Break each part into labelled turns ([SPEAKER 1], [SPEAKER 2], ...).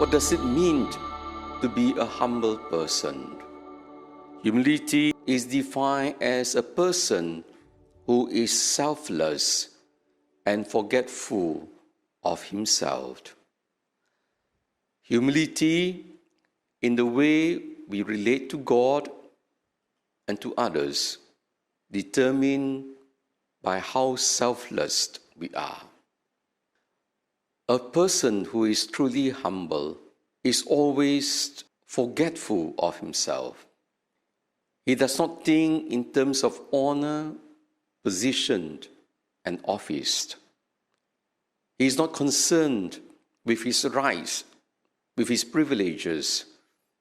[SPEAKER 1] What does it mean to be a humble person? Humility is defined as a person who is selfless and forgetful of himself. Humility in the way we relate to God and to others, determined by how selfless we are. A person who is truly humble is always forgetful of himself. He does not think in terms of honor, position, and office. He is not concerned with his rights, with his privileges,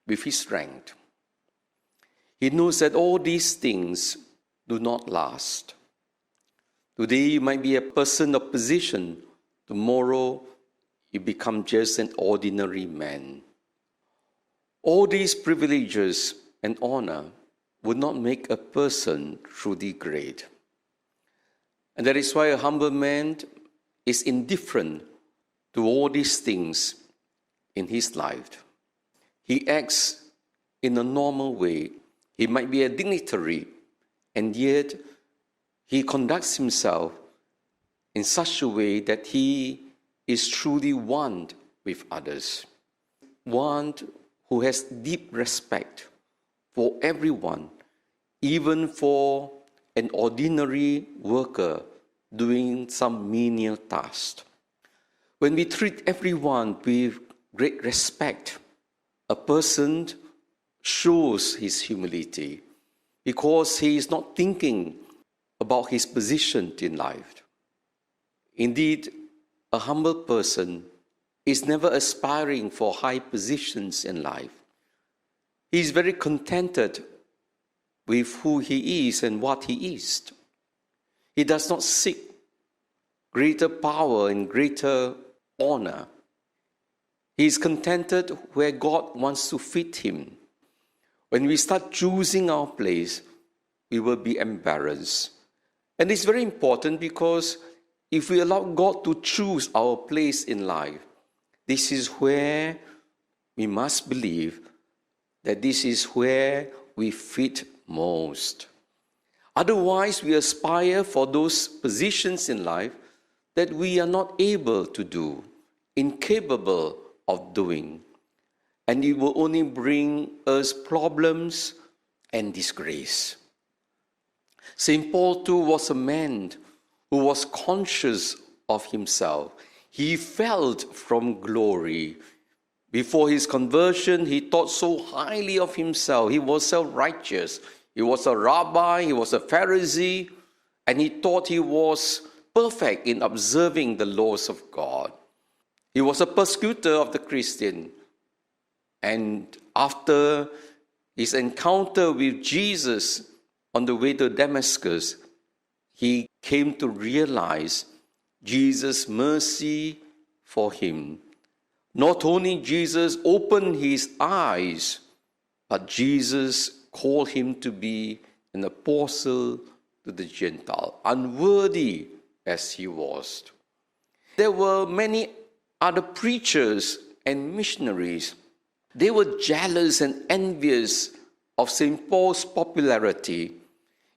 [SPEAKER 1] with his rank. He knows that all these things do not last. Today you might be a person of position, tomorrow you become just an ordinary man. All these privileges and honor would not make a person truly great. And that is why a humble man is indifferent to all these things in his life. He acts in a normal way. He might be a dignitary, and yet he conducts himself in such a way that he is truly one with others. One who has deep respect for everyone, even for an ordinary worker doing some menial task. When we treat everyone with great respect, a person shows his humility because he is not thinking about his position in life. Indeed, a humble person is never aspiring for high positions in life. He is very contented with who he is and what he is. He does not seek greater power and greater honor. He is contented where God wants to fit him. When we start choosing our place, we will be embarrassed. And it's very important because if we allow God to choose our place in life, this is where we must believe that this is where we fit most. Otherwise, we aspire for those positions in life that we are not able to do, incapable of doing. And it will only bring us problems and disgrace. St. Paul too was a man who was conscious of himself. He felt from glory. Before his conversion, he thought so highly of himself. He was self-righteous. He was a rabbi, he was a Pharisee, and he thought he was perfect in observing the laws of God. He was a persecutor of the Christian. And after his encounter with Jesus on the way to Damascus, he came to realize Jesus' mercy for him. Not only Jesus opened his eyes, but Jesus called him to be an apostle to the Gentile, unworthy as he was. There were many other preachers and missionaries. They were jealous and envious of St. Paul's popularity.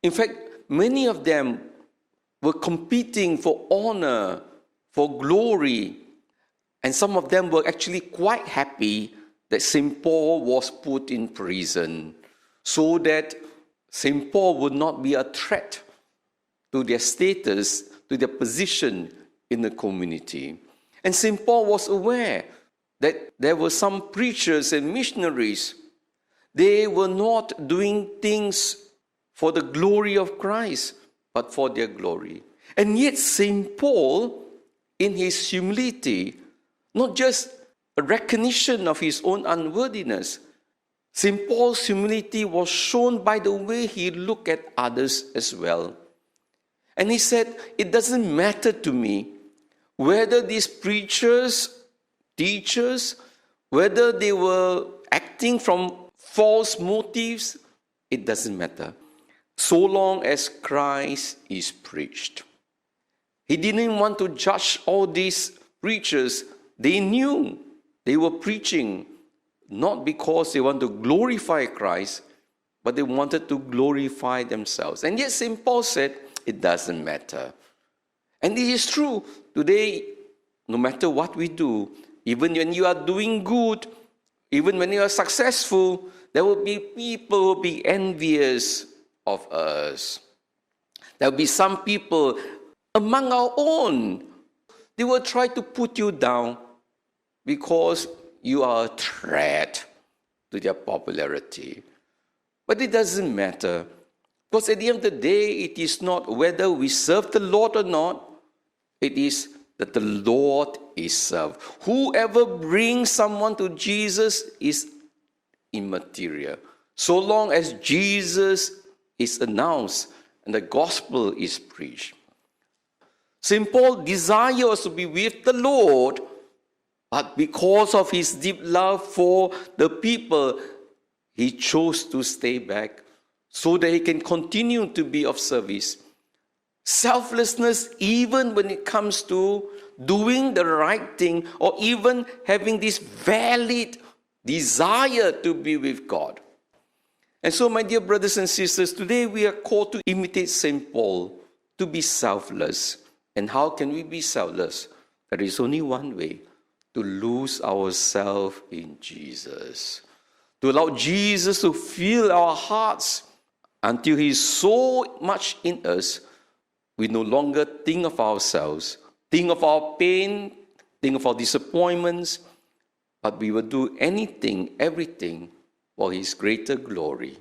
[SPEAKER 1] In fact, many of them were competing for honor, for glory, and some of them were actually quite happy that St. Paul was put in prison so that St. Paul would not be a threat to their status, to their position in the community. And St. Paul was aware that there were some preachers and missionaries. They were not doing things for the glory of Christ, but for their glory. And yet St. Paul, in his humility, not just a recognition of his own unworthiness, St. Paul's humility was shown by the way he looked at others as well. And he said, it doesn't matter to me whether these preachers, teachers, whether they were acting from false motives, it doesn't matter. So long as Christ is preached. He didn't want to judge all these preachers. They knew They were preaching not because they want to glorify Christ, but they wanted to glorify themselves. And yet St. Paul said, it doesn't matter. And it is true. Today, no matter what we do, even when you are doing good, even when you are successful, there will be people who will be envious of us. There will be some people among our own. They will try to put you down because you are a threat to their popularity. But it doesn't matter. Because at the end of the day, it is not whether we serve the Lord or not. It is that the Lord is served. Whoever brings someone to Jesus is immaterial. So long as Jesus is announced and the gospel is preached. St. Paul desires to be with the Lord, but because of his deep love for the people, he chose to stay back so that he can continue to be of service. Selflessness, even when it comes to doing the right thing or even having this valid desire to be with God. And so, my dear brothers and sisters, today we are called to imitate St. Paul, to be selfless. And how can we be selfless? There is only one way, to lose ourselves in Jesus. To allow Jesus to fill our hearts until He is so much in us, we no longer think of ourselves, think of our pain, think of our disappointments, but we will do anything, everything for His greater glory.